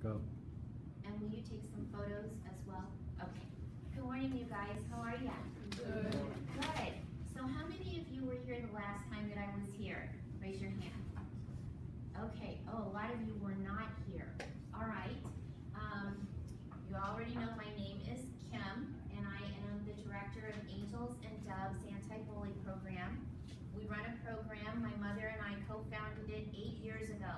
Go. And will you take some photos as well? Okay. Good morning, you guys. How are ya? Good. Good. So how many of you were here the last time that I was here? Raise your hand. Okay. Oh, a lot of you were not here. All right. You already know my name is Kim, and I am the director of Angels and Doves Anti-Bully Program. We run a program. My mother and I co-founded it 8 years ago.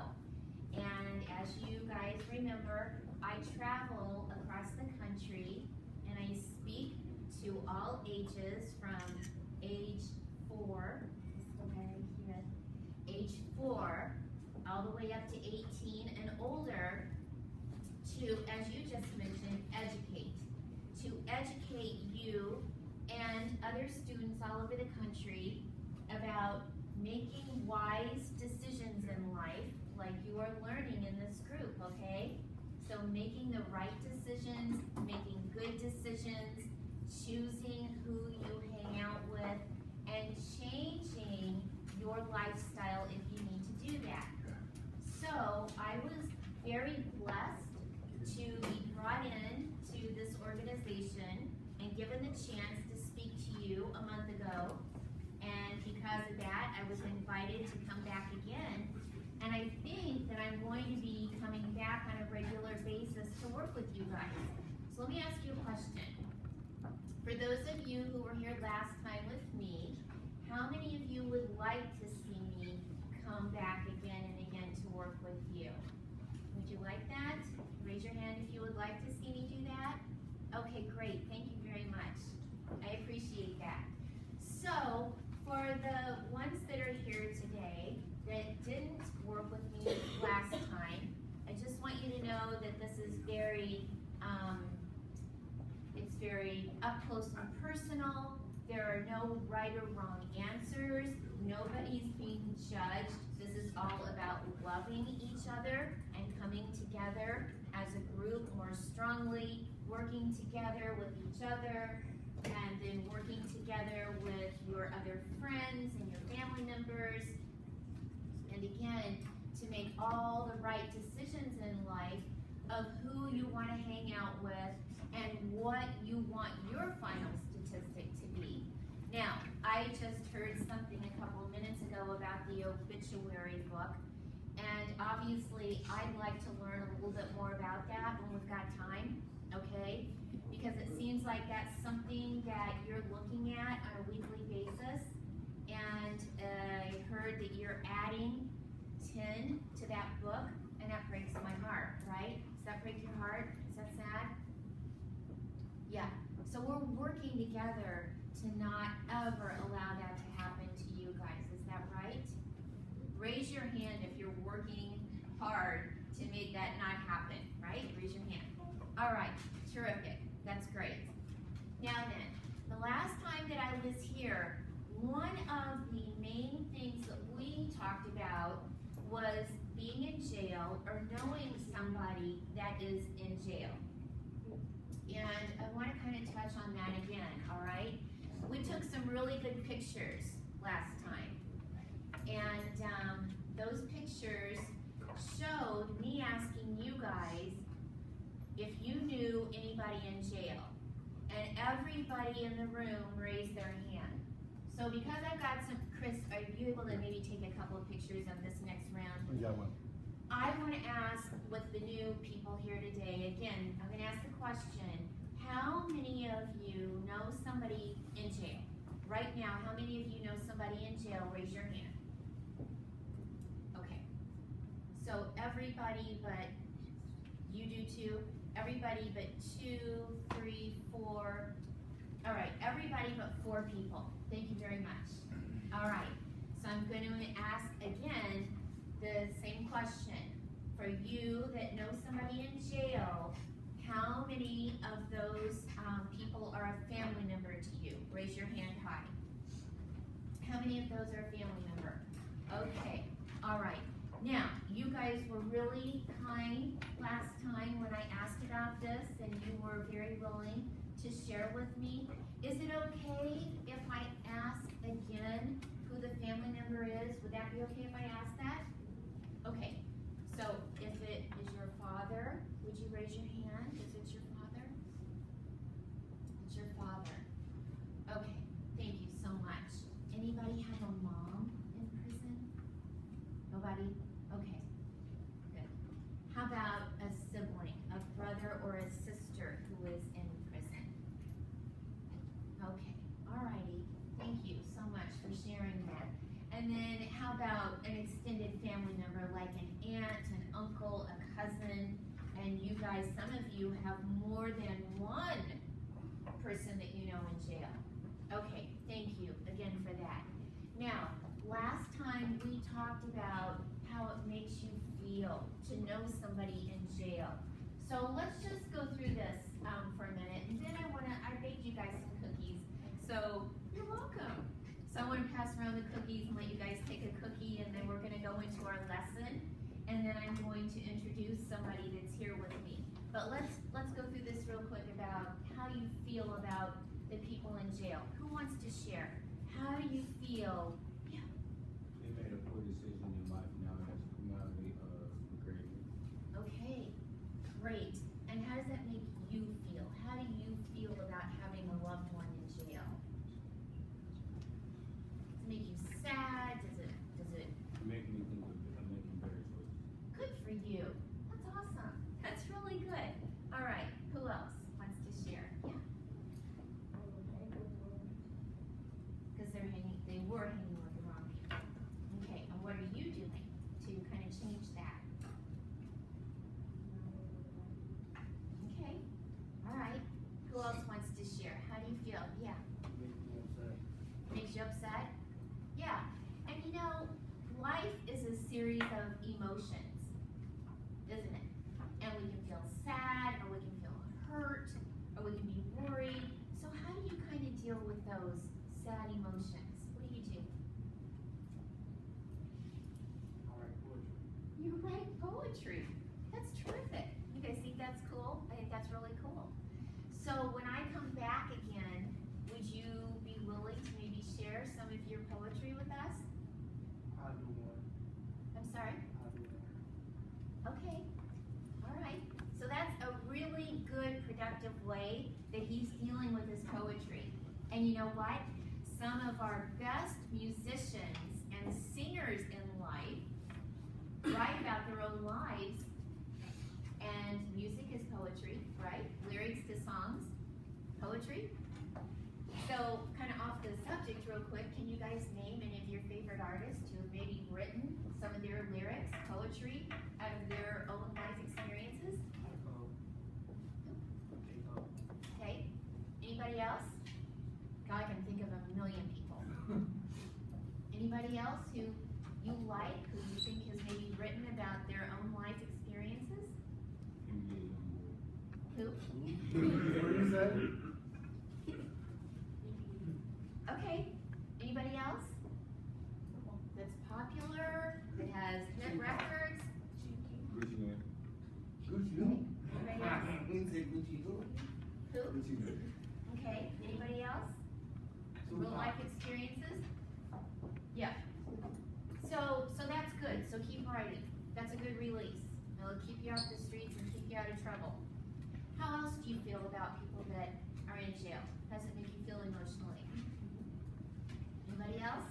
And as you guys remember, I travel across the country and I speak to all ages from age 4, age 4 all the way up to 18 and older to, as you just mentioned, educate. To educate you and other students all over the country about making wise decisions in life, like you are learning in this group, okay? So making the right decisions, making good decisions, choosing who you hang out with, and changing your lifestyle if you need to do that. So I was very blessed to be brought in to this organization and given the chance to speak to you a month ago. And because of that, I was invited to come back again. And I think that I'm going to be coming back on a regular basis to work with you guys. So let me ask you a question. For those of you who were here last time with me, how many of you would like to see me come back again and again to work with you? Would you like that? Raise your hand if you would like to see me do that. Okay, great. Thank you very much. I appreciate that. So, for the ones that are here today that didn't work with me last time, I just want you to know that this is it's very up close and personal. There are no right or wrong answers. Nobody's being judged. This is all about loving each other and coming together as a group more strongly, working together with each other, and then working together with your other friends and your family members. And again, to make all the right decisions in life of who you want to hang out with and what you want your final statistic to be. Now, I just heard something a couple of minutes ago about the obituary book, and obviously I'd like to learn a little bit more about that when we've got time, okay? Because it seems like that's something that you're looking at on a weekly basis, and I heard that you're adding 10 to that book, and that breaks my heart, right? Does that break your heart? Is that sad? Yeah. So we're working together to not ever allow that to happen to you guys. Is that right? Raise your hand if you're working hard to make that not happen, right? Raise your hand. All right, terrific. That's great. Now then, the last time that I was here, one of the main things that we talked about was being in jail or knowing somebody that is in jail. And I want to kind of touch on that again, all right? We took some really good pictures last time. And those pictures showed me asking you guys if you knew anybody in jail. And everybody in the room raised their hand. So because I've got some, Chris, are you able to maybe take a couple of pictures of this next round? Yeah, one. I want to ask with the new people here today, again, I'm going to ask the question, how many of you know somebody in jail? Right now, how many of you know somebody in jail? Raise your hand. Okay. So everybody but, you do too? Everybody but 2, 3, 4. All right, everybody but 4 people. Thank you very much. All right, so I'm going to ask again the same question. For you that know somebody in jail, how many of those people are a family member to you? Raise your hand high. How many of those are a family member? Okay, all right. Now, you guys were really kind last time when I asked about this, and you were very willing to share with me. Is it okay if I ask again who the family member is? Would that be okay if I ask that? Okay, so if it is your father, sharing that. And then how about an extended family member like an aunt, an uncle, a cousin, and you guys, some of you have more than one person that you know in jail. Okay, thank you again for that. Now, last time we talked about how it makes you feel to know somebody in jail. So let's just go through this for a minute, and then I baked you guys some cookies. So you're welcome. So I want to pass around the cookies and let you guys take a cookie, and then we're going to go into our lesson, and then I'm going to introduce somebody that's here with me. But let's go through this real quick about how you feel about the people in jail. Who wants to share? How do you feel? Yeah. They made a poor decision in life, now that's come out of the grave. Okay, great. And how does that make you feel? How do you feel about having a loved one in jail? Does it make you sad? Does it Make me think of making better choices. Good for you. That's awesome. That's really good. All right, who else wants to share? Yeah. Because they were hanging with the wrong people. Okay, and what are you doing to kind of change that? Okay, all right. Who else wants to share? How do you feel? Yeah. Makes me upset. Makes you upset? Yeah. And you know, life is a series of emotions, isn't it? And we can feel sad, or we can feel hurt, or we can be worried. So how do you kind of deal with those sad emotions? What do you do? I write poetry. You write poetry. That's terrific. You guys think that's cool? I think that's really cool. So when I come back again, would you be willing to maybe share some of your poetry with us? I'll do one. I'm sorry? I'll do one. Okay. All right. So that's a really good, productive way that he's dealing with his poetry. And you know what? Some of our best musicians and singers in life write about their own lives, and music is poetry, right? Lyrics to songs, poetry. So, kind of off the subject real quick, can you guys name any of your favorite artists who have maybe written some of their lyrics, poetry, out of their own life experiences? Okay. Anybody else? God, I can think of a million people. Anybody else who you like, who you think has maybe written about their own life experiences? Who? What is that? Okay. Anybody else? That's popular, that has hit records? Gucci Man. Anybody else? We say Gucci who? Who? Gucci Man. Okay. Anybody else? Real life experiences? Yeah. So that's good. So keep writing. That's a good release. It'll keep you off the streets and keep you out of trouble. How else do you feel about people that are in jail? How does it make you feel emotionally? Anybody else?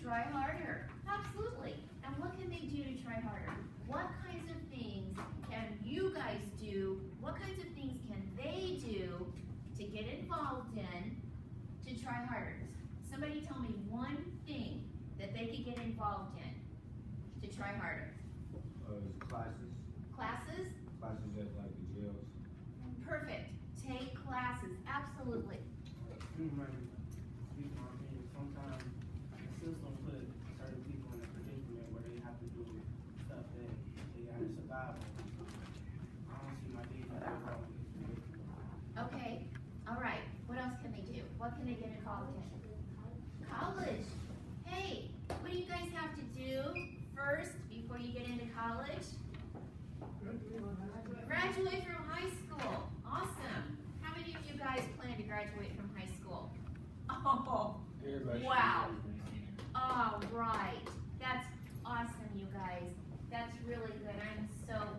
Try harder. Absolutely. And what can they do to try harder? What kinds of things can you guys do? What kinds of things can they do to get involved in to try harder? Somebody tell me one thing that they could get involved in to try harder. Classes. Classes? Classes at like the jails. Perfect. Take classes. Absolutely. Sometimes the system put certain people in a predicament where they have to do stuff that they got to survive on. I don't see my need to get wrong with this. Okay. All right. What else can they do? What can they get involved in? College. Hey, what do you guys have to do first before you get into college? Graduate from high school. Awesome. How many of you guys plan to graduate from high school? Oh, wow. All right. That's awesome, you guys. That's really good.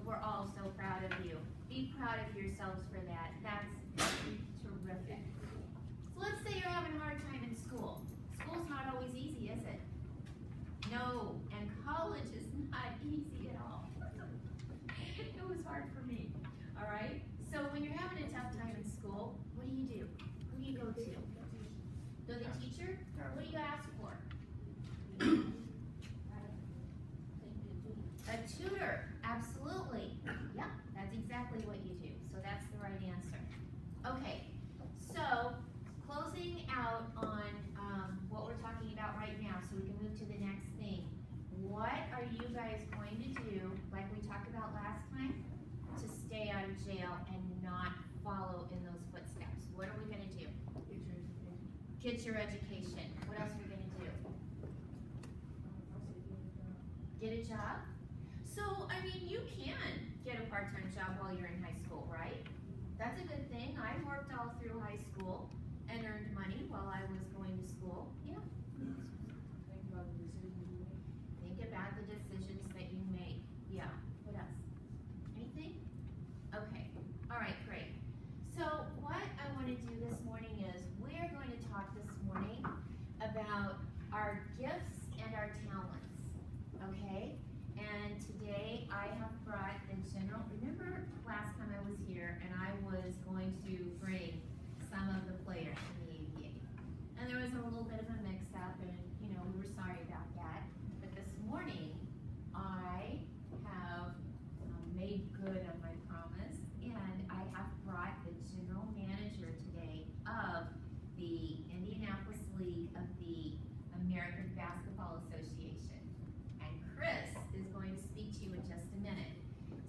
We're all so proud of you. Be proud of yourselves for that. That's terrific. So let's say you're having a hard time in school. School's not always easy, is it? No, and college is not easy at all. It was hard for me, all right? So when you're having a tough time in school, what do? Who do you go to? You're the teacher? What do you ask for? A tutor, absolutely. Yeah, that's exactly what you do. So that's the right answer. Okay, so closing out on what we're talking about right now, so we can move to the next thing. What are you guys going to do, like we talked about last time, to stay out of jail and not follow in those footsteps? What are we going to do? Get your education. What else are we going to do? Get a job? So, I mean, you can get a part-time job while you're in high school, right? That's a good thing. I worked all through high school and earned money while I was going to school. Yeah. Think about the decisions that you make. Yeah. What else? Anything? Okay. All right, great. So what I want to do this morning is we're going to talk this morning about our gifts and our talents. Okay? And today I have brought the general, remember last time I was here and I was going to bring some of the players from the ABA. And there was a little bit of a mix-up and, you know, we were sorry about that. But this morning, I have made good on my promise and I have brought the general manager today of the Indianapolis League of the American Basketball Association. And Chris is going to speak to you in just a minute.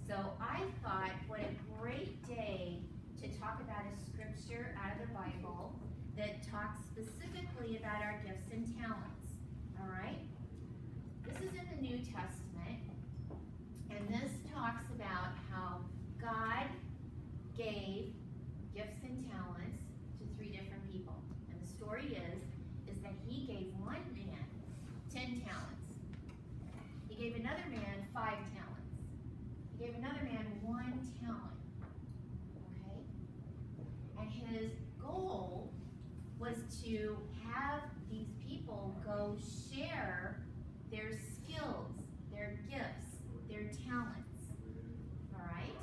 So I thought, what a great day to talk about a scripture out of the Bible that talks specifically about our gifts and talents. All right? This is in the New Testament, and this talks about how God gave gifts and talents to 3 different people. And the story is that he gave one man 10 talents. He gave another man 5 talents. He gave another man 1 talent. Okay? And his goal was to have these people go share their skills, their gifts, their talents. All right?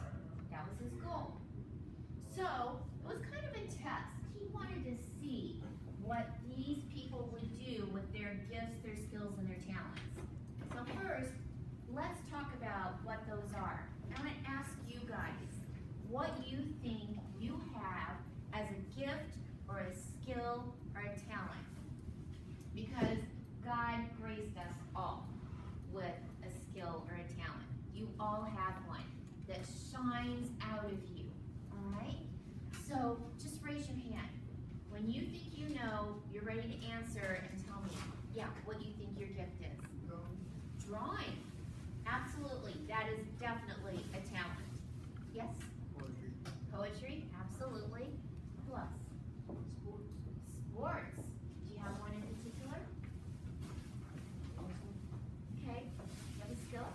That was his goal. So it was kind of a test. He wanted to see what these people would do with their gifts, their skills, and their talents. So first, let's talk about what those are. I want to ask you guys what you think you have as a gift or a skill or a talent. Because God graced us all with a skill or a talent. You all have one that shines out of you. All right? So just raise your hand. When you think you know, you're ready to answer and tell me, yeah, what you think your gift is. Drawing. Absolutely. That is definitely a talent. Yes? Poetry. Poetry. Absolutely. Who else? Sports. Sports. Do you have one in particular? Okay. You have a skill?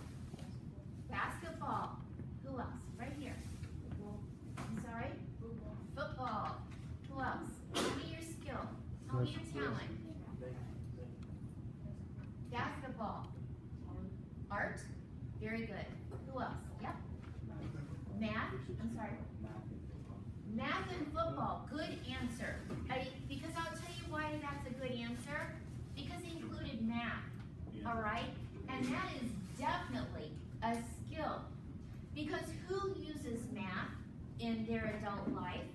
Basketball. Who else? Right here. I'm sorry? Football. Who else? Tell me your skill. Tell me your talent. Basketball. Art. Very good. Who else? Yep. Math. I'm sorry. Math and football. Good answer. Because I'll tell you why that's a good answer. Because he included math. All right? And that is definitely a skill. Because who uses math in their adult life?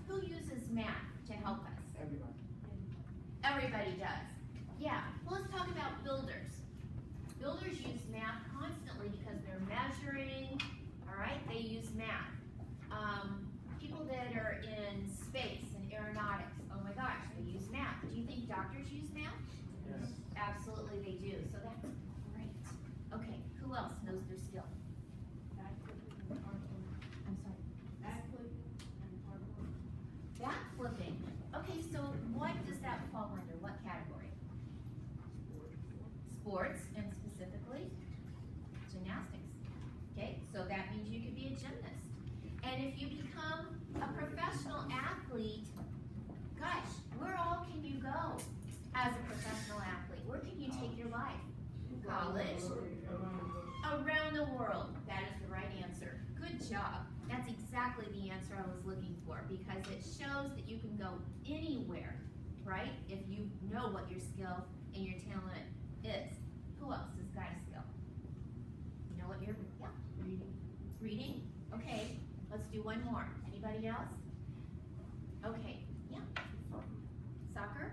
Who uses math to help us? Everybody. Everybody does. Yeah. Well, let's talk about builders. Builders use math constantly because they're measuring. All right? They use math. People that are in space and aeronautics, oh my gosh, they use math. Do you think doctors use math? Yes. Absolutely they do. So that's great. Okay, who else knows their skill? I'm sorry. Back flipping. Okay, so what does that fall under? What category? Sports, and specifically gymnastics. Okay, so that means you could be a gymnast. And if you become a professional athlete, gosh, where all can you go as a professional athlete? Where can you take your life? College? Around the world. That is the right answer. Good job. That's exactly the answer I was looking for because it shows that you can go anywhere right? If you know what your skill and your talent is. Who else has got a skill? You know what your, yeah? Reading. Reading? Okay, let's do one more. Anybody else? Okay, yeah. Soccer?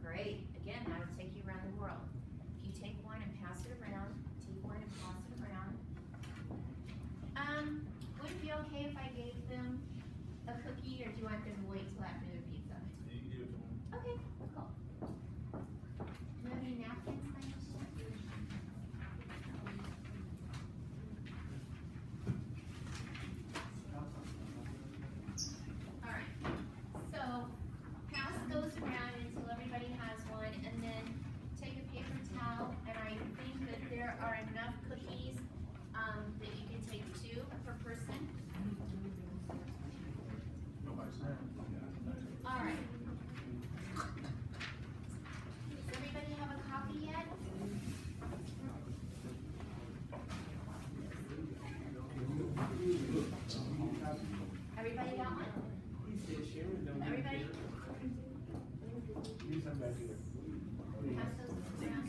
Great. Again, that'll take you around the world. If you take one and pass it around, take one and pass it around. Would it be okay if I gave them a cookie, or do you want them to wait till after their pizza? You can give it to them. Okay, cool. Do you have any napkins by any chance? Alright, so pass those around until everybody has one, and then take a paper towel, and I think that there are enough cookies that you can take 2 per person. Alright. Does everybody have a copy yet? Everybody got one? Everybody? Pass those around.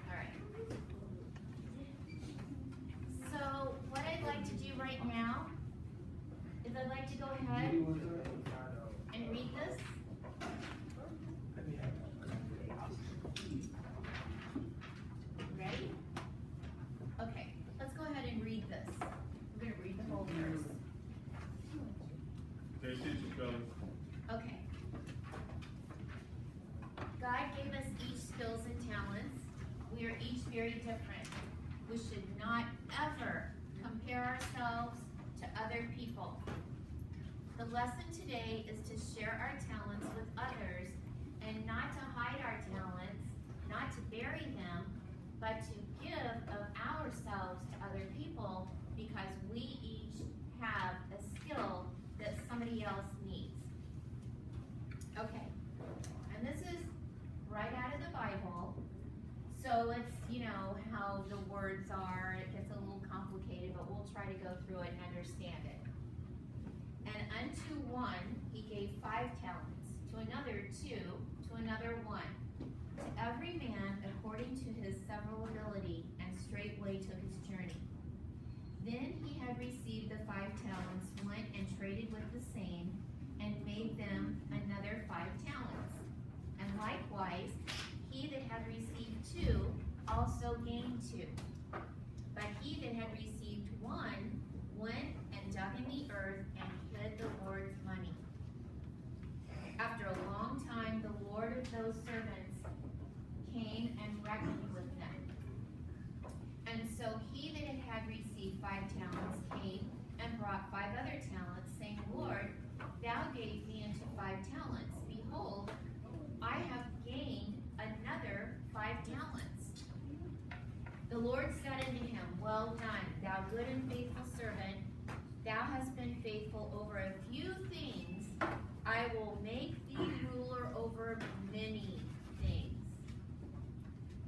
Alright. So, what I'd like to do right now is I'd like to go ahead and read this. Ready? Okay, let's go ahead and read this. We're gonna read the whole verse. Okay, teacher, fellas. Okay. God gave us each skills and talents. We are each very different. We should not ever compare ourselves to other people. The lesson today is to share our talents with others and not to hide our talents, not to bury them, but to give of ourselves to other people because we each have a skill that somebody else needs. Okay, and this is right out of the Bible. So it's, you know, how the words are, it gets a little complicated, but we'll try to go through it and understand it. And unto one he gave 5 talents, to another 2, to another 1, to every man according to his several ability, and straightway took his journey. Then he had received the 5 talents, went and traded with the same, and made them another 5 talents. And likewise, he that had received 2 also gained 2. But he that had received 1 went and dug in the earth and hid the Lord's money. After a long time, the Lord of those servants came and reckoned with them. And so he that had received 5 talents came and brought 5 other talents, saying, Lord, thou gavest me unto 5 talents. Behold, I have gained another 5 talents. The Lord said unto him, Well done, thou good and faithful servant. Thou hast been faithful over a few things. I will make thee ruler over many things.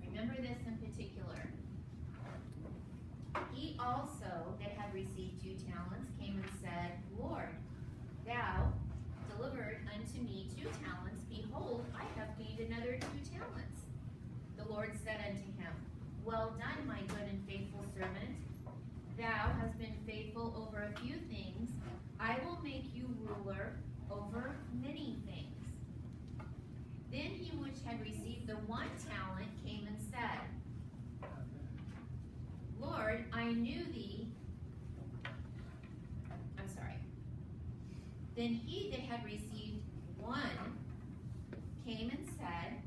Remember this in particular. He also that had received 2 talents came and said, Lord, thou delivered unto me 2 talents. Behold, I have gained another 2 talents. The Lord said unto him, Well done, my good and faithful servant. Thou hast been faithful over a few things. I will make you ruler over many things. Then he which had received the 1 talent came and said, Lord, I knew thee. I'm sorry. Then he that had received 1 came and said,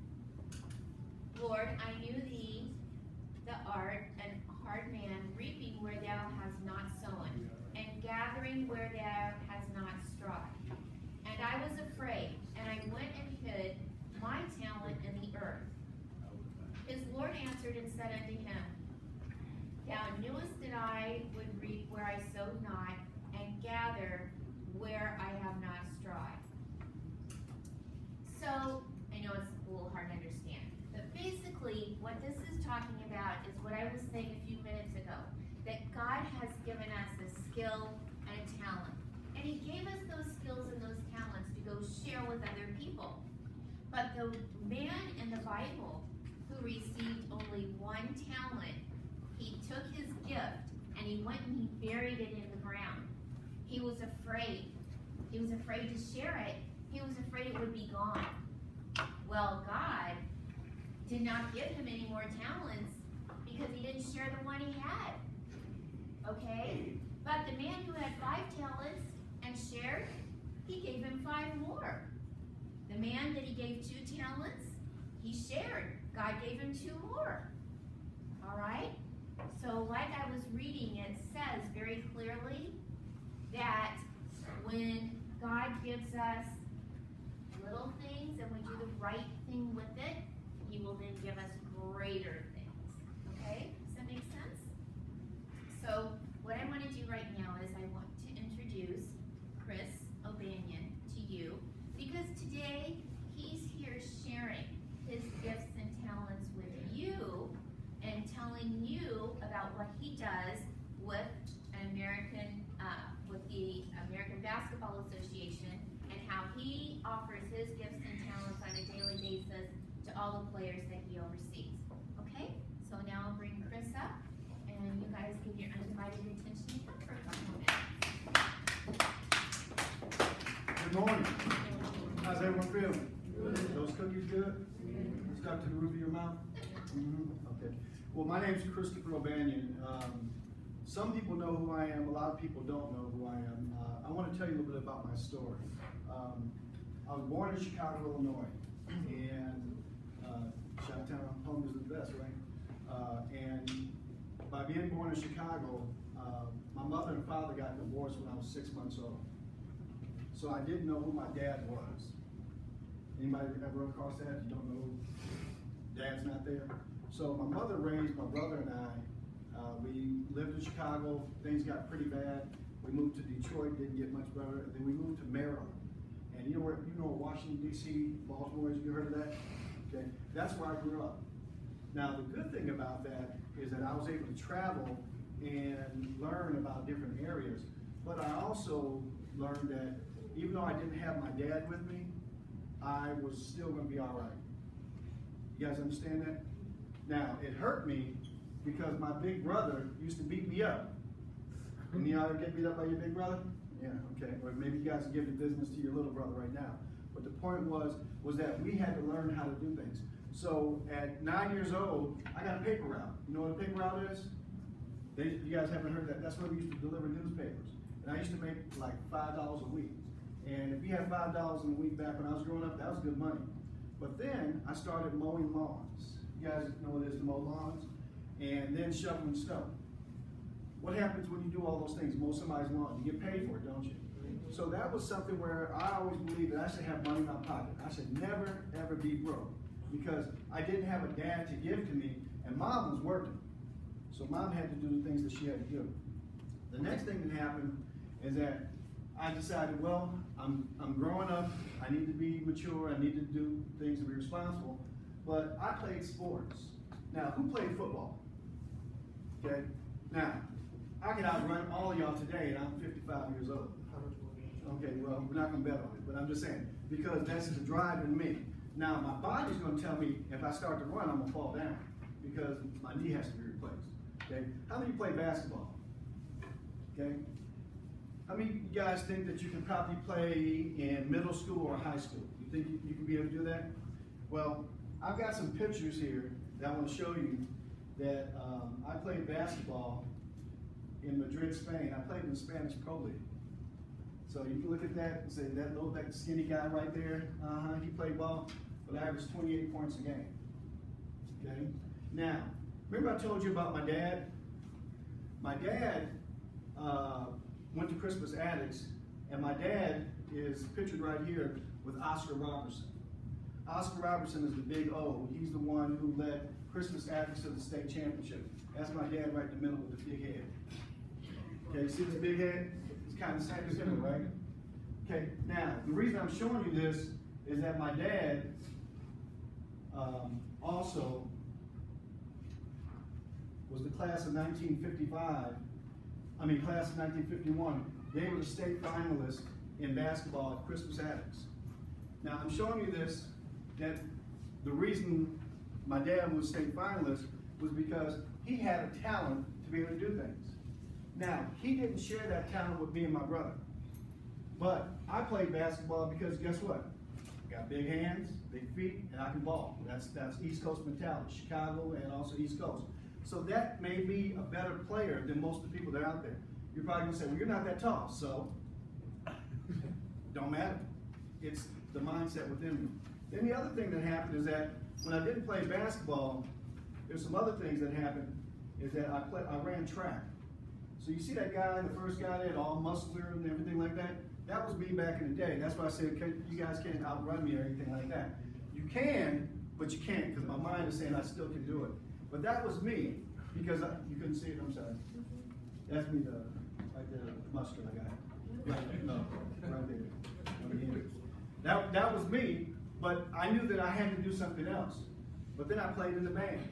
Lord, I knew thee, the art and hard man, reaping where thou hast not sown, and gathering where thou hast not strawed. And I was afraid, and I went and hid my talent in the earth. His Lord answered and said unto him, Thou knewest that I would reap where I sowed not, and gather where I have not strawed. So, I know it's a little hard to understand, but basically what this is talking about is what I was saying a few minutes ago, that God has given us a skill with other people. But the man in the Bible who received only 1 talent, he took his gift and he went and he buried it in the ground. He was afraid. He was afraid to share it. He was afraid it would be gone. Well, God did not give him any more talents because he didn't share the one he had. Okay? But the man who had 5 talents and shared, he gave him 5 more. The man that he gave 2 talents, he shared. God gave him 2 more. All right? So like I was reading, it says very clearly that when God gives us little things and we do the right thing with it, he will then give us greater things. Okay? Does that make sense? So what I want to do right now is I want to introduce Chris O'Banion to you, because today he's here sharing his gifts and talents with you and telling you about what he does with with the American Basketball Association and how he offers his gifts and talents on a daily basis to all the players that he oversees. Okay? So now I'll bring Chris up, and you guys give your undivided attention to him for a couple minutes. Good morning. How's everyone feeling? Good. Those cookies good? Stuck to the roof of your mouth? Okay. Well, my name's Christopher O'Banion. Some people know who I am. A lot of people don't know who I am. I want to tell you a little bit about my story. I was born in Chicago, Illinois, and Chi-town home is the best, right? And by being born in Chicago, my mother and father got divorced when I was 6 months old. So I didn't know who my dad was. Anybody ever run across that? You don't know dad's not there? So my mother raised my brother and I. We lived in Chicago. Things got pretty bad. We moved to Detroit, didn't get much better. And then we moved to Maryland. And you know Washington, D.C., Baltimore, you heard of that? Okay, that's where I grew up. Now, the good thing about that is that I was able to travel and learn about different areas. But I also learned that even though I didn't have my dad with me, I was still going to be all right. You guys understand that? Now, it hurt me because my big brother used to beat me up. And you ever get beat up by your big brother? Yeah, okay. Or maybe you guys give the business to your little brother right now. But the point was that we had to learn how to do things. So at 9 years old, I got a paper route. You know what a paper route is? You guys haven't heard that? That's where we used to deliver newspapers. And I used to make like $5 a week. And if you had $5 a week back when I was growing up, that was good money. But then I started mowing lawns. You guys know what it is to mow lawns? And then shoveling snow. What happens when you do all those things? Mow somebody's lawn. You get paid for it, don't you? So that was something where I always believed that I should have money in my pocket. I should never, ever be broke. Because I didn't have a dad to give to me, and mom was working. So mom had to do the things that she had to do. The next thing that happened is that I decided, well, I'm growing up, I need to be mature, I need to do things and be responsible. But I played sports. Now, who played football? Okay? Now, I can outrun all of y'all today, and I'm 55 years old. Okay, well, we're not going to bet on it, but I'm just saying, because that's the drive in me. Now, my body's going to tell me if I start to run, I'm going to fall down, because my knee has to be replaced. Okay? How many play basketball? Okay? How many of you guys think that you can probably play in middle school or high school? You think you can be able to do that? Well, I've got some pictures here that I want to show you that I played basketball in Madrid, Spain. I played in the Spanish Pro League. So you can look at that and say, that little that skinny guy right there, he played ball, but I averaged 28 points a game. Okay? Now, remember I told you about my dad? My dad went to Christmas Addicts, and my dad is pictured right here with Oscar Robertson. Oscar Robertson is the big O. He's the one who led Christmas Addicts to the state championship. That's my dad right in the middle with the big head. Okay, see this big head? It's kind of the same as him, right? Okay, now, the reason I'm showing you this is that my dad also was the class of 1955, class of 1951. They were the state finalists in basketball at Christmas Addicts. Now, I'm showing you this, that the reason my dad was state finalist was because he had a talent to be able to do things. Now, he didn't share that talent with me and my brother. But I played basketball because guess what? I got big hands, big feet, and I can ball. That's East Coast mentality, Chicago and also East Coast. So that made me a better player than most of the people that are out there. You're probably gonna say, well, you're not that tall, so don't matter. It's the mindset within me. Then the other thing that happened is that when I didn't play basketball, there's some other things that happened, is that I ran track. So you see that guy, the first guy there, all muscular and everything like that? That was me back in the day. That's why I said, you guys can't outrun me or anything like that. You can, but you can't, because my mind is saying I still can do it. But that was me, because you couldn't see it, I'm sorry. That's me, the muscular guy. Right, no, right there. That was me, but I knew that I had to do something else. But then I played in the band,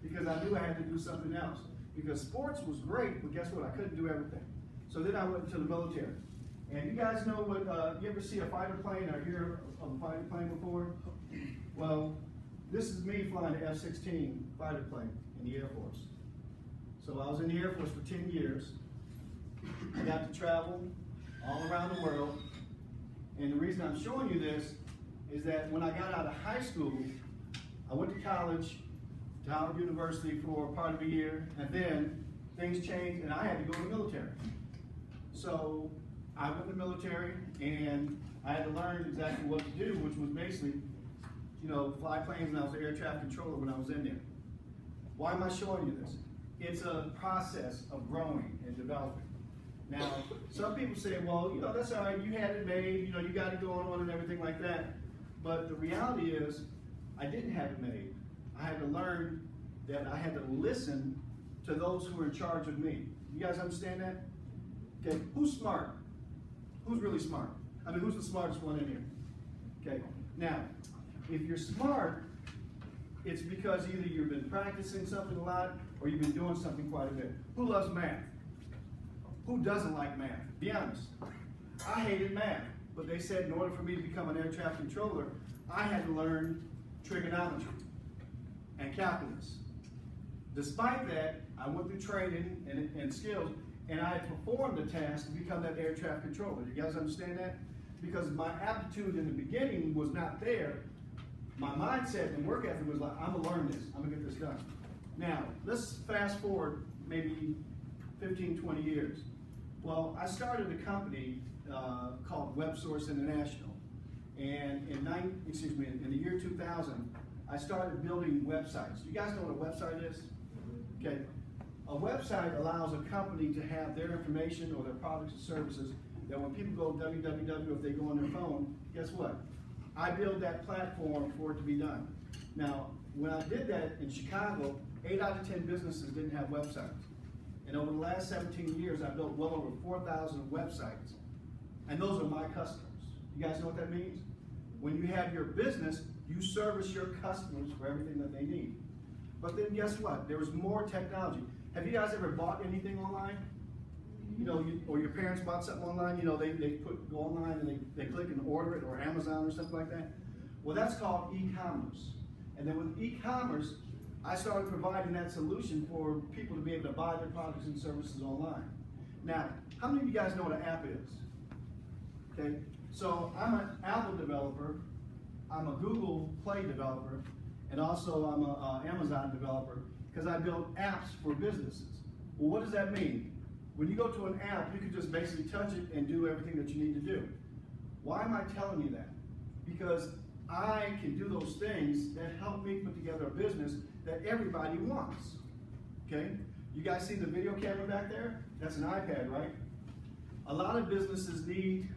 because I knew I had to do something else. Because sports was great, but guess what? I couldn't do everything. So then I went into the military. And you guys know what, you ever see a fighter plane or hear of a fighter plane before? Well, this is me flying the F-16 fighter plane in the Air Force. So I was in the Air Force for 10 years. I got to travel all around the world. And the reason I'm showing you this is that when I got out of high school, I went to college, to Harvey University for part of a year, and then things changed and I had to go to the military. So I went to the military and I had to learn exactly what to do, which was basically, you know, fly planes, and I was an air traffic controller when I was in there. Why am I showing you this? It's a process of growing and developing. Now, some people say, well, you know, that's all right, you had it made, you know, you got it going on and everything like that. But the reality is, I didn't have it made. I had to learn that I had to listen to those who were in charge of me. You guys understand that? Okay, who's smart? Who's really smart? I mean, who's the smartest one in here? Okay, now, if you're smart, it's because either you've been practicing something a lot or you've been doing something quite a bit. Who loves math? Who doesn't like math? Be honest. I hated math, but they said in order for me to become an air traffic controller, I had to learn trigonometry and calculus. Despite that, I went through training and skills, and I performed the task to become that air traffic controller. You guys understand that? Because my aptitude in the beginning was not there. My mindset and work ethic was like, I'm gonna learn this, I'm gonna get this done. Now, let's fast forward maybe 15, 20 years. Well, I started a company called WebSource International. And in the year 2000, I started building websites. You guys know what a website is? Okay. A website allows a company to have their information or their products and services that when people go www, if they go on their phone, guess what? I build that platform for it to be done. Now, when I did that in Chicago, 8 out of 10 businesses didn't have websites. And over the last 17 years, I built well over 4,000 websites. And those are my customers. You guys know what that means? When you have your business, you service your customers for everything that they need. But then guess what? There was more technology. Have you guys ever bought anything online? You know, or your parents bought something online, you know, they go online and they click and order it, or Amazon or something like that? Well, that's called e-commerce. And then with e-commerce, I started providing that solution for people to be able to buy their products and services online. Now, how many of you guys know what an app is? Okay, so I'm an Apple developer, I'm a Google Play developer, and also I'm an Amazon developer, because I build apps for businesses. Well, what does that mean? When you go to an app, you can just basically touch it and do everything that you need to do. Why am I telling you that? Because I can do those things that help me put together a business that everybody wants. Okay? You guys see the video camera back there? That's an iPad, right? A lot of businesses need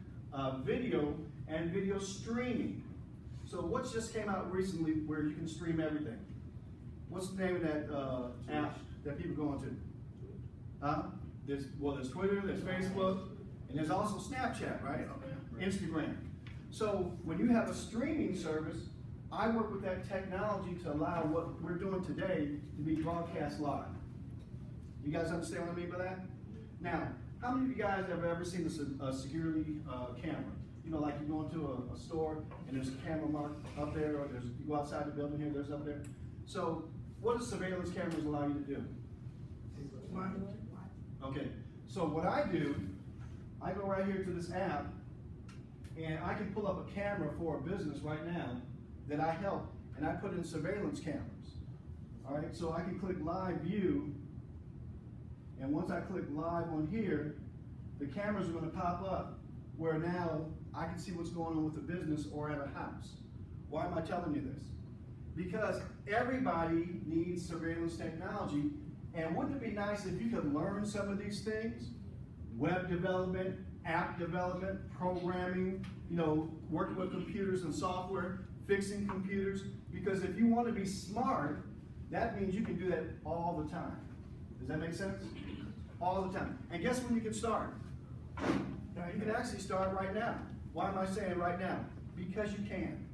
video and video streaming. So what's just came out recently where you can stream everything? What's the name of that app that people go into? Huh? There's Twitter, there's Facebook, and there's also Snapchat, right? Instagram. So when you have a streaming service, I work with that technology to allow what we're doing today to be broadcast live. You guys understand what I mean by that? Now, how many of you guys have ever seen a security camera? You know, like you go into a store and there's a camera mark up there, or you go outside the building here, there's up there. So what does surveillance cameras allow you to do? Okay, so what I do, I go right here to this app, and I can pull up a camera for a business right now that I help, and I put in surveillance cameras. All right, so I can click live view, and once I click live on here, the cameras are going to pop up where now I can see what's going on with the business or at a house. Why am I telling you this? Because everybody needs surveillance technology, and wouldn't it be nice if you could learn some of these things? Web development, app development, programming, you know, working with computers and software, fixing computers, because if you want to be smart, that means you can do that all the time. Does that make sense? All the time. And guess when you can start? You can actually start right now. Why am I saying right now? Because you can.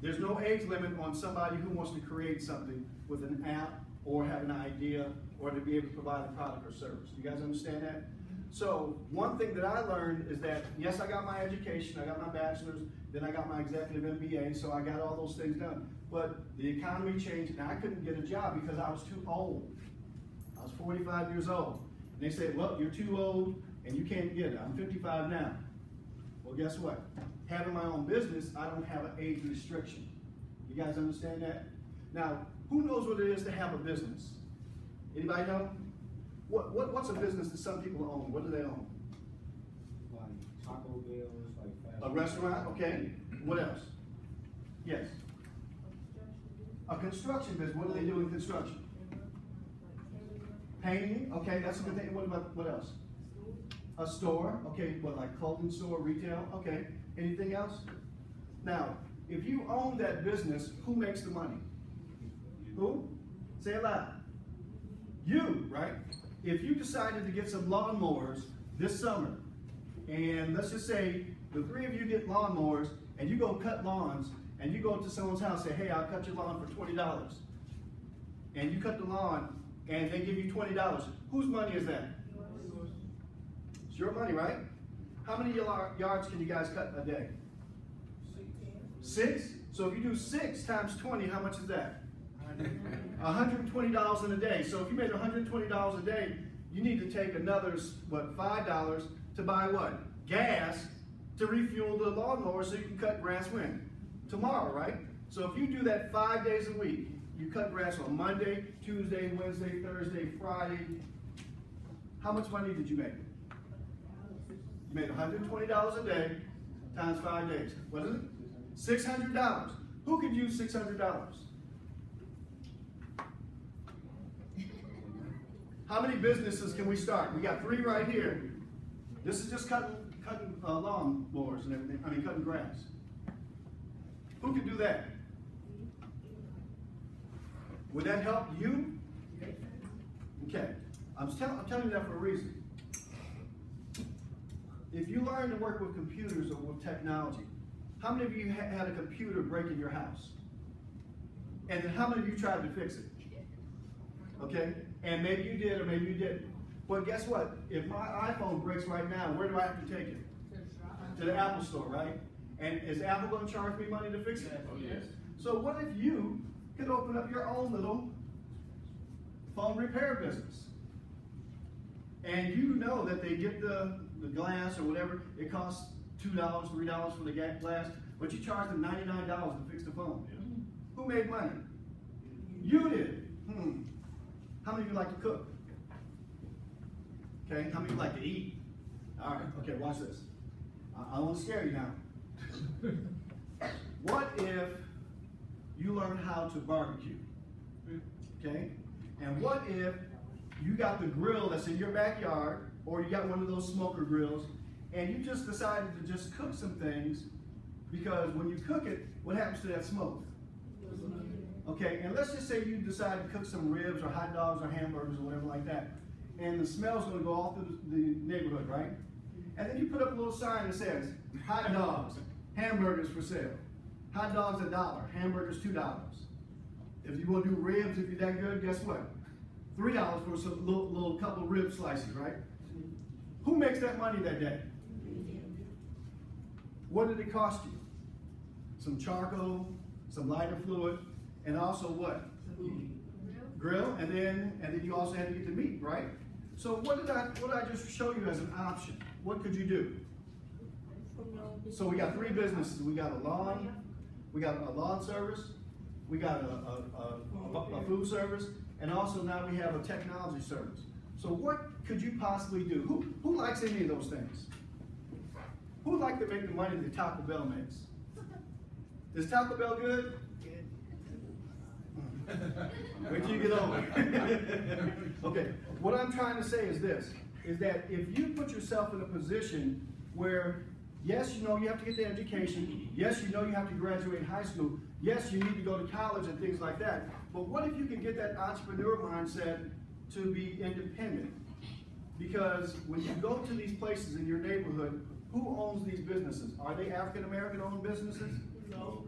There's no age limit on somebody who wants to create something with an app or have an idea or to be able to provide a product or service. You guys understand that? So one thing that I learned is that, yes, I got my education, I got my bachelor's, then I got my executive MBA, so I got all those things done. But the economy changed, and I couldn't get a job because I was too old. I was 45 years old. And they said, well, you're too old, and you can't get it. I'm 55 now. Well, guess what? Having my own business, I don't have an age restriction. You guys understand that? Now, who knows what it is to have a business? Anybody know? What's a business that some people own? What do they own? Like Taco Bells, like fast A restaurant, okay. What else? Yes. A construction business. What do they do in construction? Painting, okay, that's a good thing. What else? A store, okay, what, like clothing store, retail, okay. Anything else? Now, if you own that business, who makes the money? Who? Say it loud. You, right? If you decided to get some lawnmowers this summer, and let's just say the three of you get lawnmowers, and you go cut lawns, and you go to someone's house and say, hey, I'll cut your lawn for $20. And you cut the lawn, and they give you $20. Whose money is that? It's your money, right? How many yards can you guys cut a day? 6? So if you do 6 times 20, how much is that? $120 in a day. So if you made $120 a day, you need to take another, what, $5 to buy what? Gas to refuel the lawnmower so you can cut grass when? Tomorrow, right? So if you do that 5 days a week, you cut grass on Monday, Tuesday, Wednesday, Thursday, Friday. How much money did you make? You made $120 a day times 5 days. What is it? $600. Who could use $600? How many businesses can we start? We got 3 right here. This is just cutting lawn mowers and everything. I mean, cutting grass. Who could do that? Would that help you? Okay. I'm telling you that for a reason. If you learn to work with computers or with technology, how many of you had a computer break in your house? And then how many of you tried to fix it? Okay? And maybe you did or maybe you didn't. But guess what? If my iPhone breaks right now, where do I have to take it? To the Apple store, right? And is Apple going to charge me money to fix it? Oh, yes. So what if you could open up your own little phone repair business? And you know that they get the glass or whatever, it costs $2, $3 for the glass, but you charge them $99 to fix the phone. Yeah. Who made money? You did. How many of you like to cook? Okay, how many of you like to eat? All right, okay, watch this. I won't scare you now. What if you learn how to barbecue? Okay? And what if you got the grill that's in your backyard, or you got one of those smoker grills, and you just decided to just cook some things, because when you cook it, what happens to that smoke? Okay, and let's just say you decide to cook some ribs or hot dogs or hamburgers or whatever like that, and the smell's going to go all through the neighborhood, right? And then you put up a little sign that says, hot dogs, hamburgers for sale. Hot dogs $1, hamburgers $2. If you want to do ribs, if you're that good, guess what? $3 for some little couple of rib slices, right? Who makes that money that day? What did it cost you? Some charcoal, some lighter fluid, and also what? Grill, and then you also had to get the meat, right? So what did I just show you as an option? What could you do? So we got three businesses. We got a lawn service, we got a food service, and also now we have a technology service. So what could you possibly do? Who likes any of those things? Who would like to make the money that Taco Bell makes? Is Taco Bell good? Wait till you get over. Okay, what I'm trying to say is this, is that if you put yourself in a position where, yes, you know you have to get the education, yes, you know you have to graduate high school, yes, you need to go to college and things like that, but what if you can get that entrepreneur mindset to be independent? Because when you go to these places in your neighborhood, who owns these businesses? Are they African American owned businesses? No.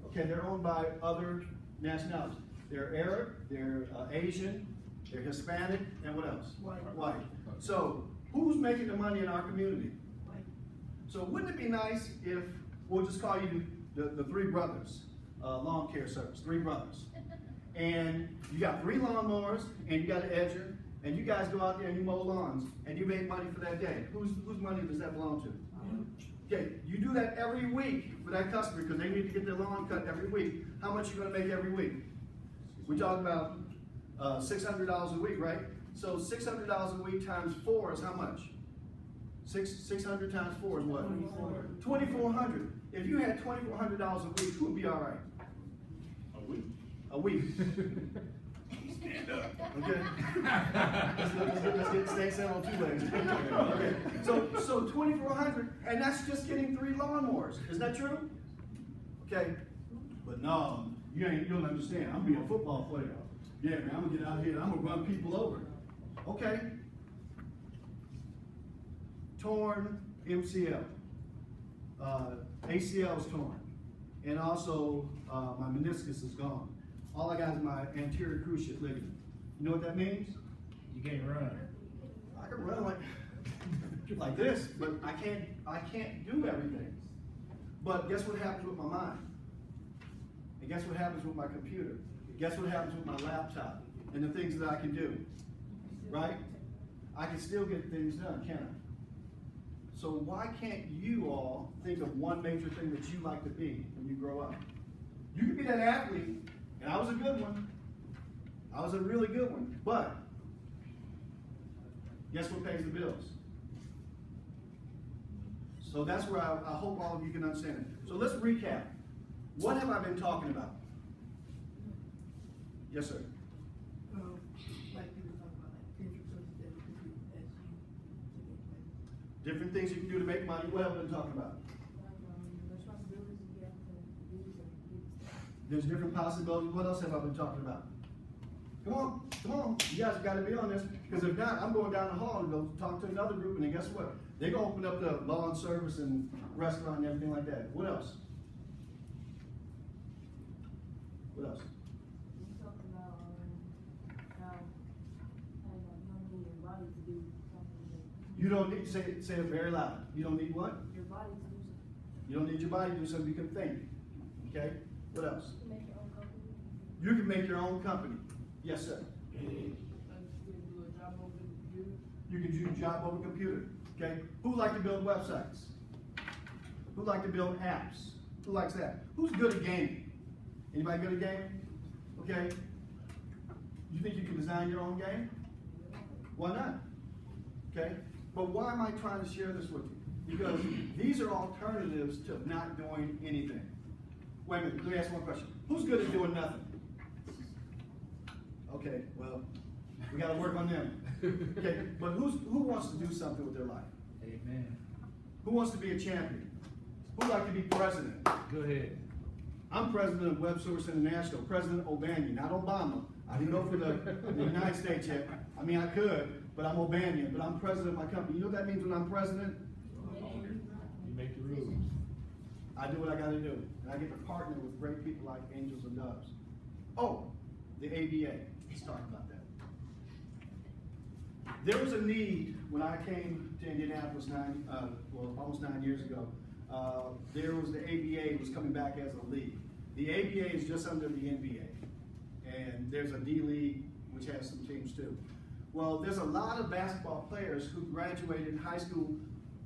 Okay, they're owned by other nationalities. They're Arab, they're Asian, they're Hispanic, and what else? White. So, who's making the money in our community? White. So wouldn't it be nice if, we'll just call you the three brothers, lawn care service, three brothers. And you got 3 lawnmowers, and you got an edger, and you guys go out there and you mow lawns, and you make money for that day. Whose money does that belong to? Okay, you do that every week for that customer because they need to get their lawn cut every week. How much are you going to make every week? We talk about $600 a week, right? So $600 a week times 4 is how much? 600 times 4 is what? 2,400. If you had $2,400 a week, who would be all right? A week? A week. Stand up. Okay. Let's stay on 2 legs. Okay. So 2,400, and that's just getting 3 lawnmowers. Isn't that true? Okay. But no, you don't understand. I'm being a football player. Yeah, man, I'm gonna get out here and I'm gonna run people over. Okay. Torn MCL. ACL is torn. And also my meniscus is gone. All I got is my anterior cruciate ligament. You know what that means? You can't run. I can run like this, but I can't do everything. But guess what happens with my mind? And guess what happens with my computer? Guess what happens with my laptop and the things that I can do? Right? I can still get things done, can't I? So why can't you all think of one major thing that you like to be when you grow up? You can be that athlete, and I was a good one. I was a really good one. But guess what pays the bills? So that's where I hope all of you can understand it. So let's recap. What have I been talking about? Yes, sir. Like you were talking about, like Different things you can do to make money. What have I been talking about? responsibilities you have to do to get stuff. There's different possibilities. What else have I been talking about? Come on. You guys have got to be on this. Because if not, I'm going down the hall and go talk to another group, and then guess what? They're going to open up the lawn service and restaurant and everything like that. What else? What else? You talked about how you don't need your body to do something. You don't need, say it very loud. You don't need what? Your body to do something. You don't need your body to do something. You can think. Okay? What else? You make your own company. You can make your own company. Yes, sir. Like you can do a job over the computer. You can do a job over computer. Okay? Who like to build websites? Who like to build apps? Who likes that? Who's good at gaming? Anybody good at gaming? Okay. You think you can design your own game? Why not? Okay. But why am I trying to share this with you? Because these are alternatives to not doing anything. Wait a minute, let me ask one question. Who's good at doing nothing? Okay, well, we got to work on them. Okay, but who wants to do something with their life? Amen. Who wants to be a champion? Who'd like to be president? Go ahead. I'm president of WebSource International, President O'Banion, not Obama. I didn't go for the United States yet. I mean, I could, but I'm O'Banion, but I'm president of my company. You know what that means when I'm president? You make the rules. I do what I got to do, and I get to partner with great people like Angels and Doves. Oh, the ABA. Let's talk about that. There was a need when I came to Indianapolis almost 9 years ago. there was the ABA was coming back as a league. The ABA is just under the NBA, and there's a D League which has some teams too. Well, there's a lot of basketball players who graduated high school,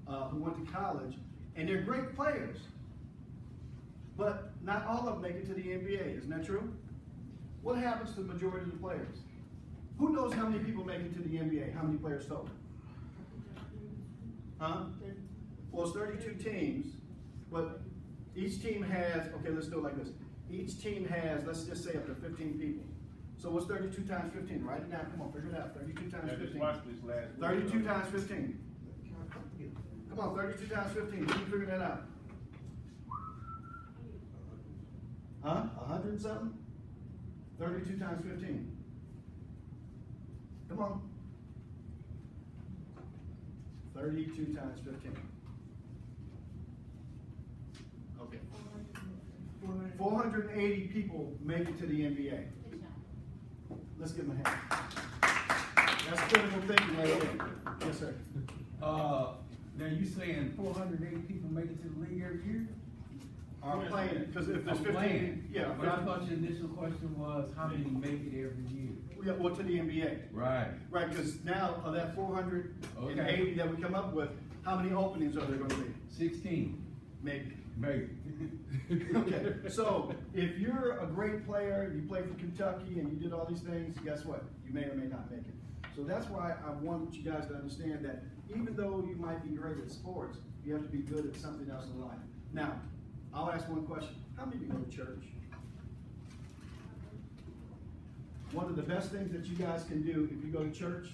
who went to college, and they're great players. But not all of them make it to the NBA, isn't that true? What happens to the majority of the players? Who knows how many people make it to the NBA? How many players total? Huh? Well, it's 32 teams, but each team has, okay, let's do it like this. Each team has, let's just say up to 15 people. So what's 32 times 15? Write it down, come on, figure it out. 32 times I just 15. watched this last week. 32 times 15. Come on, 32 times 15. You can figure that out. Huh? 100 and something? 32 times 15. Come on. 32 times 15. Okay. 480 people make it to the NBA. Good job. Let's give them a hand. That's critical thinking right there. Yes, sir. Now you saying 480 people make it to the league every year? Are playing it, because if there's I'm 15, playing. yeah. But I thought your initial question was how many make it every year? Yeah, well, to the NBA. Right. Right, because now of that 480 Okay. that we come up with, how many openings are there going to be? 16. Maybe. Maybe. Okay, so if you're a great player, you play for Kentucky and you did all these things, guess what? You may or may not make it. So that's why I want you guys to understand that even though you might be great at sports, you have to be good at something else in life. Now, I'll ask one question. How many of you go to church? One of the best things that you guys can do if you go to church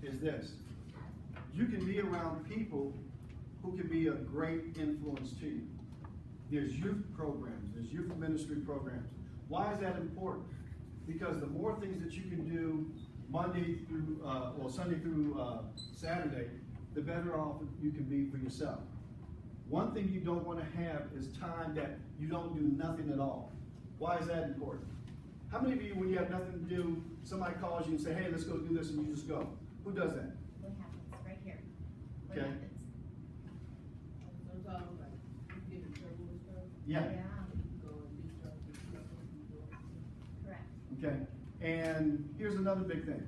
is this. You can be around people who can be a great influence to you. There's youth programs, there's youth ministry programs. Why is that important? Because the more things that you can do Monday through, Sunday through Saturday, the better off you can be for yourself. One thing you don't want to have is time that you don't do nothing at all. Why is that important? How many of you, when you have nothing to do, somebody calls you and say, hey, let's go do this, and you just go? Who does that? What happens right here? What Okay. happens? Sometimes, like, you get in trouble and stuff. Yeah. You go and do stuff that you're not supposed to be doing. Correct. Okay. And here's another big thing.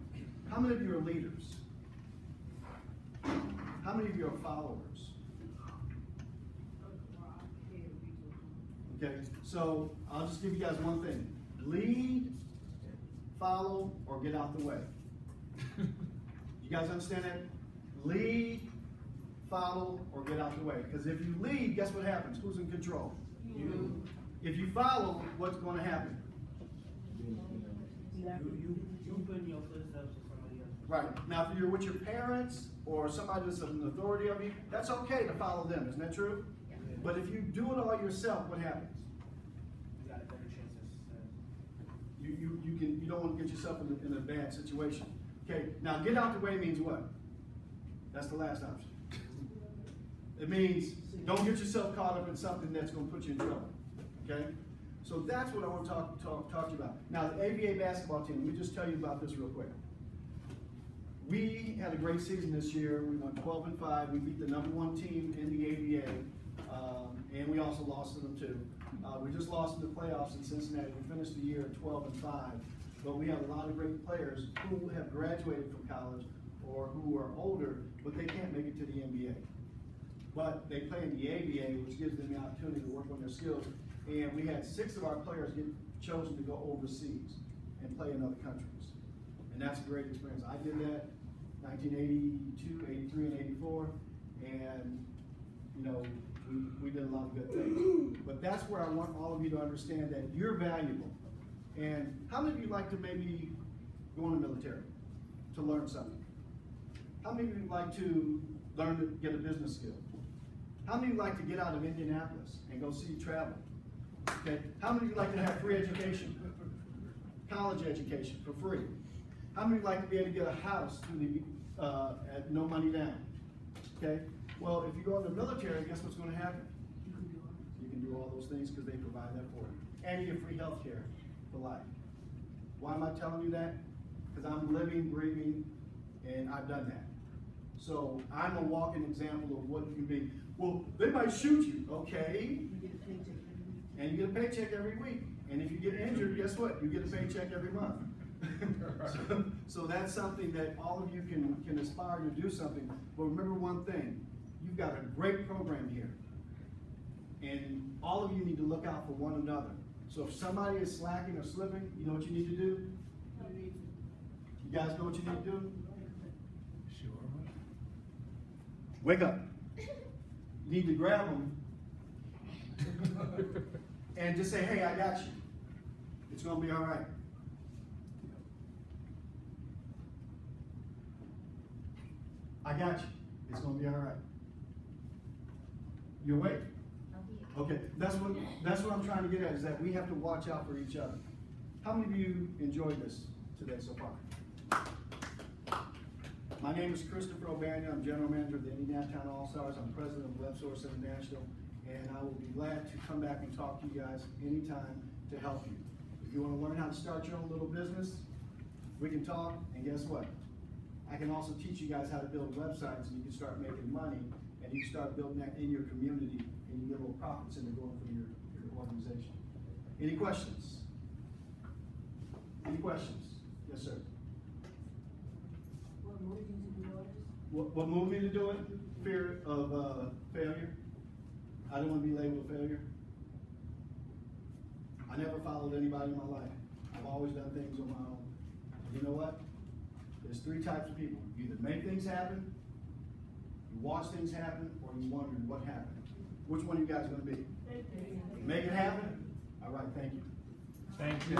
How many of you are leaders? How many of you are followers? Okay, so I'll just give you guys one thing. Lead, follow, or get out the way. You guys understand that? Lead, follow, or get out the way. Because if you lead, guess what happens? Who's in control? You. If you follow, what's going to happen? You putting your footsteps in somebody else. Right. Now, if you're with your parents or somebody that's an authority of you, that's okay to follow them. Isn't that true? Yeah. But if you do it all yourself, what happens? You got a better chance of success. You don't want to get yourself in a bad situation. Okay. Now, get out the way means what? That's the last option. It means don't get yourself caught up in something that's going to put you in trouble. Okay. So that's what I want to talk to you about. Now, the ABA basketball team. Let me just tell you about this real quick. We had a great season this year. We went 12-5. We beat the #1 team in the ABA, and we also lost to them too. We just lost in the playoffs in Cincinnati. We finished the year at 12-5, but we have a lot of great players who have graduated from college or who are older, but they can't make it to the NBA. But they play in the ABA, which gives them the opportunity to work on their skills. And we had 6 of our players get chosen to go overseas and play in other countries. And that's a great experience. I did that 1982, 83, and 84. And, you know, we did a lot of good things. But that's where I want all of you to understand that you're valuable. And how many of you like to maybe go in the military to learn something? How many of you like to learn to get a business skill? How many of you like to get out of Indianapolis and go see travel? Okay. How many of you like to have free education? College education for free? How many of you like to be able to get a house through the, at no money down? Okay. Well, if you go in the military, guess what's going to happen? You can do all those things because they provide that for you. And you get free health care for life. Why am I telling you that? Because I'm living, breathing, and I've done that. So I'm a walking example of what you can be. Well, they might shoot you, okay? You get a paycheck every week. And you get a paycheck every week. And if you get injured, guess what? You get a paycheck every month. So that's something that all of you can aspire to do something. But remember one thing, you've got a great program here. And all of you need to look out for one another. So if somebody is slacking or slipping, you know what you need to do? You guys know what you need to do? Sure. Wake up. You need to grab them and just say, hey, I got you. It's going to be all right. I got you. It's going to be all right. You awake? Okay, that's what I'm trying to get at, is that we have to watch out for each other. How many of you enjoyed this today so far? My name is Christopher O'Banion. I'm General Manager of the Indianapolis All-Stars. I'm President of WebSource International, and I will be glad to come back and talk to you guys anytime to help you. If you want to learn how to start your own little business, we can talk, and guess what? I can also teach you guys how to build websites, and you can start making money, and you can start building that in your community, and you get little profits into going for your organization. Any questions? Any questions? Yes, sir. What moved you to do all this? What moved me to do it? Fear of failure. I didn't want to be labeled a failure. I never followed anybody in my life. I've always done things on my own. You know what? There's three types of people. You either make things happen, you watch things happen, or you wonder what happened. Which one are you guys going to be? Make it happen? All right, thank you. Thank you.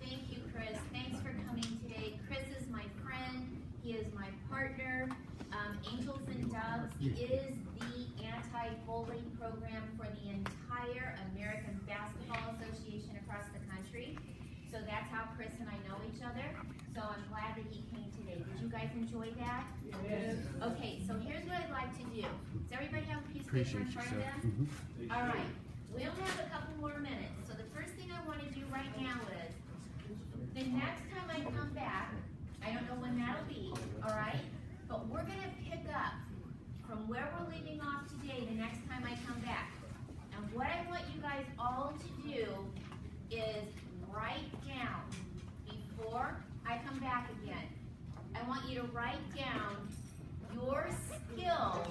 Thank you, Chris. Thanks for coming today. Chris is my friend. He is my partner. Angels and Doves is the anti-bullying program for the entire American Basketball Association across the country. So that's how Chris and I know each other. So I'm glad that he came today. Did you guys enjoy that? Yes. Okay, so here's what I'd like to do. Does everybody have a piece of paper in front of them? All right, we only have a couple more minutes. So the first thing I want to do right now is, the next time I come back, I don't know when that'll be, all right? But we're gonna pick up from where we're leaving off today the next time I come back. And what I want you guys all to do is write down, before I come back again, I want you to write down your skills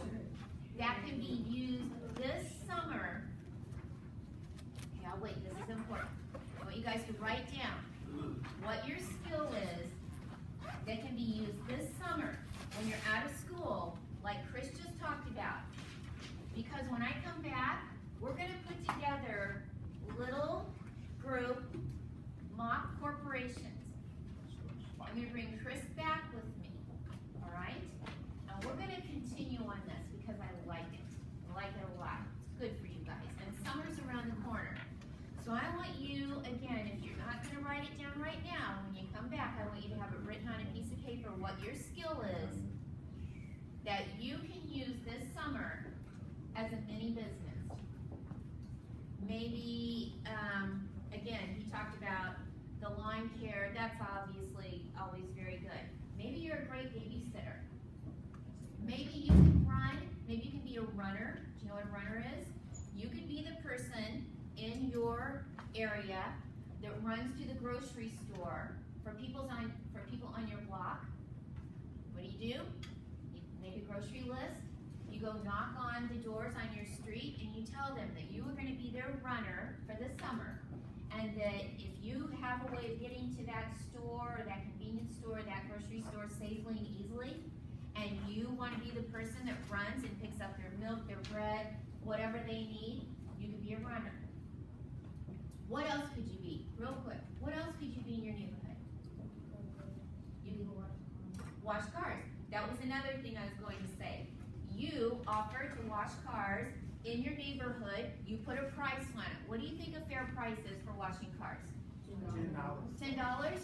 that can be used this summer. Okay, I'll wait, this is important. I want you guys to write down what your skill is that can be used this summer when you're out of school, like Chris just talked about. Because when I come back, we're gonna put together little group mock corporations. I'm gonna bring Chris back with me, all right? And we're gonna continue on this because I like it. I like it a lot. It's good for you guys. And summer's around the corner. So I want you, again, if you're not gonna write it down right now, when you come back, I want you to have it written on a piece of paper what your skill is that you can use this summer as a mini business. Maybe, again, he talked about the lawn care. That's obviously always very good. Maybe you're a great babysitter. Maybe you can run. Maybe you can be a runner. Do you know what a runner is? You could be the person in your area that runs to the grocery store for people on your block. What do? You make a grocery list. You go knock on the doors on your street and you tell them that you are going to be their runner for the summer, and that if you have a way of getting to that store, or that convenience store, that grocery store safely and easily, and you want to be the person that runs and picks up their milk, their bread, whatever they need, you could be a runner. What else could you be? Real quick. What else could you be in your neighborhood? You could wash cars. That was another thing I was going to say. You offer to wash cars in your neighborhood. You put a price on it. What do you think a fair price is for washing cars? $10. $10?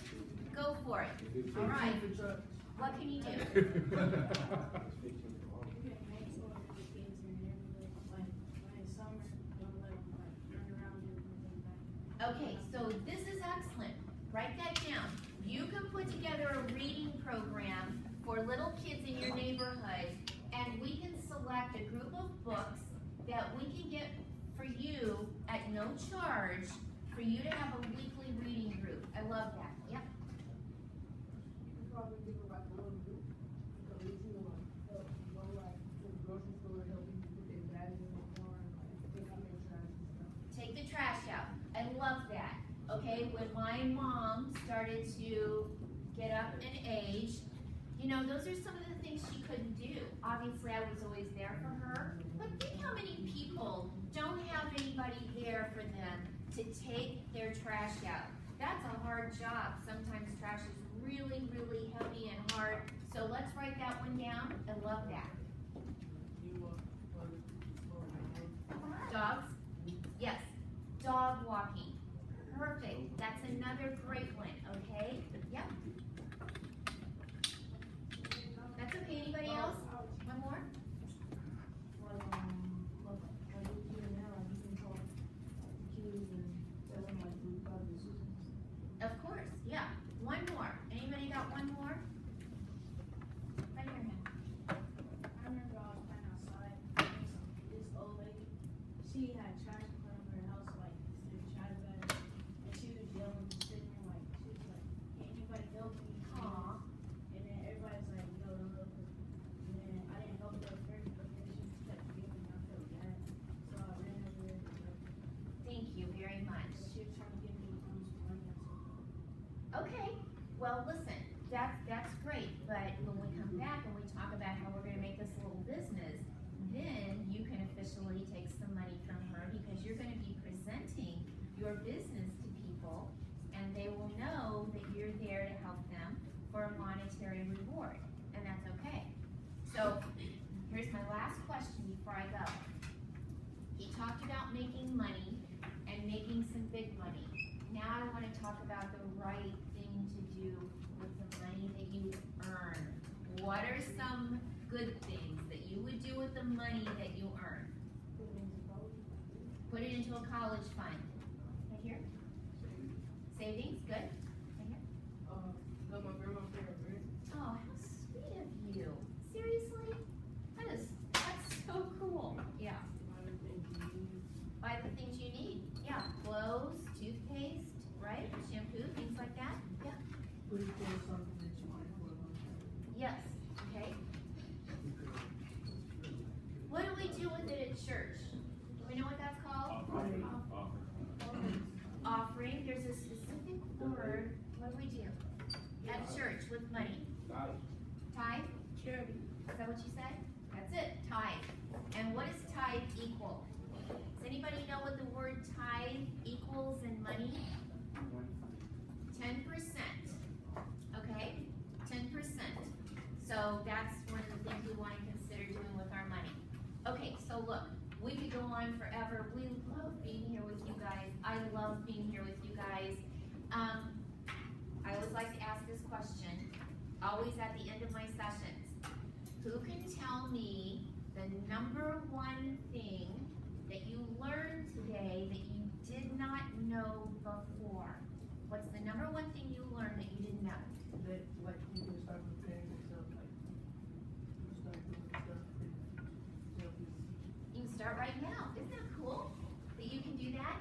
Go for it. All right. What can you do? Okay, so this is excellent. Write that down. You can put together a reading program for little kids in your neighborhood, and we can select a group of books that we can get for you at no charge for you to have a weekly reading group. I love that. Yep. Probably give her like a little group, so we can help go like to the grocery store, help people put their bags in the car, and like take out their trash and stuff. Take the trash out. I love that. Okay, when my mom started to get up in age, you know, those are some of the things she couldn't do. Obviously, I was always there for her, but think how many people don't have anybody there for them to take their trash out. That's a hard job. Sometimes trash is really, really heavy and hard. So let's write that one down. I love that. Dogs? Yes. Dog walking. Perfect. That's another great one, okay? Yep. That's okay. Anybody else? One more? Like with you now, like you can talk to kids and tell them like we got this. Of course, yeah. One more. Anybody got one more? Right here, man. I remember I was playing outside, and this old lady, she had trash in front of her house, like this trash bag, and she was yelling and sitting there like, she was like, "Can anybody help me?" Aw. And then everybody's like, "No, don't help her." And then I didn't help her at first, but then she just kept yelling, and I felt bad, so I ran over there and helped her. Thank you very much. She was trying to give me some money or something. Okay, well, listen, that's great, but when we come back and we talk about how we're gonna make this a little business, then you can officially take some money from her because you're gonna be presenting your business to people and they will know that you're there to help them for a monetary reward, and that's okay. So, here's my last question before I go. He talked about making money and making some big money. Now I want to talk about the right thing to do with the money that you earn. What are some good things that you would do with the money that you earn? Put it into a college fund. Right here? Savings, good. Right here? Got my grandma favorite bread. Oh, how sweet of you. Seriously? That's so cool. Yeah. Buy the things you need. Yeah, clothes, toothpaste, right? Shampoo, things like that. Yeah. Put it towards something that you want for a long time. Yes. Okay. What do we do with it at church? Do we know what that's called? Offering. There's a specific word. What do we do at church with money? Tithe. Charity. Is that what you said? That's it. Tithe. And what does tithe equal? Does anybody know what the word tithe equals in money? 10%. Okay? 10%. So that's one of the things we want to consider doing with our money. Okay, so look, we could go on forever. We love being here with you guys. I love being here with you guys. I always like to ask this question, always at the end of my sessions. Who can tell me the number one thing that you learned today that you did not know before? What's the number one thing you learned that you didn't know? That like you can start preparing yourself, like you start doing stuff that You can start right now. Isn't that cool that you can do that?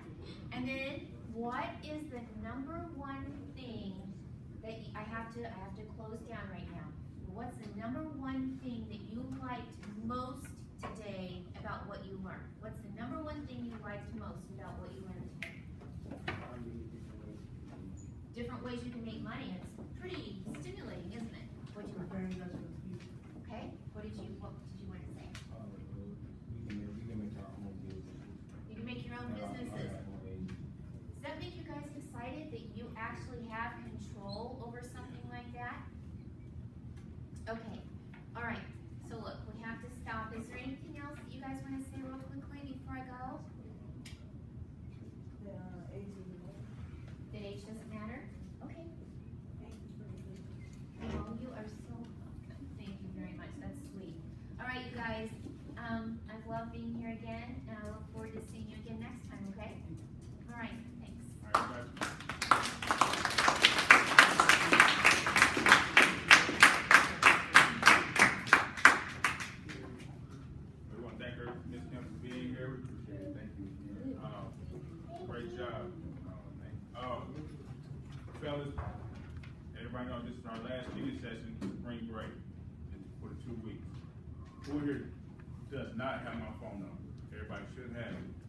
And then, what is the number one thing that I have to close down right now? What's the number one thing that you liked most today about what you learned? What's the number one thing you liked most about what you learned today? Different ways you can make money. It's pretty stimulating, isn't it? What did you preparing us for the future. Okay. What did you want to say? We can make our own business. You can make your own businesses. Does that make you guys excited that you actually have control over something like that? Okay, all right, so look, we have to stop. Is there anything else that you guys want to say real quickly before I go? Age doesn't matter. That age doesn't matter? Okay. Oh, you are so welcome. Thank you very much, that's sweet. All right, you guys, I've loved being here again, and I look forward to seeing you again next time, okay? All right, thanks. All right, guys. fellas, everybody know this is our last meeting session, spring break, for the 2 weeks. Who here does not have my phone number? Everybody should have it.